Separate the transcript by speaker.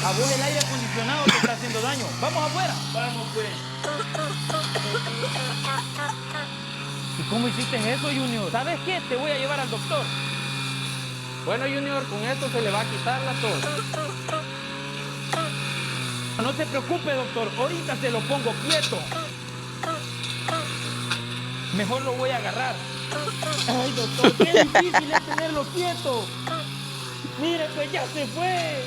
Speaker 1: A vos el aire acondicionado te está haciendo daño. Vamos afuera.
Speaker 2: Vamos pues.
Speaker 1: ¿Y cómo hiciste eso, Junior? ¿Sabes qué? Te voy a llevar al doctor.
Speaker 3: Bueno, Junior, con esto se le va a quitar la tos.
Speaker 1: No se preocupe, doctor. Ahorita se lo pongo quieto. Mejor lo voy a agarrar. Ay, doctor, qué difícil es tenerlo quieto. Mire, pues ya se fue.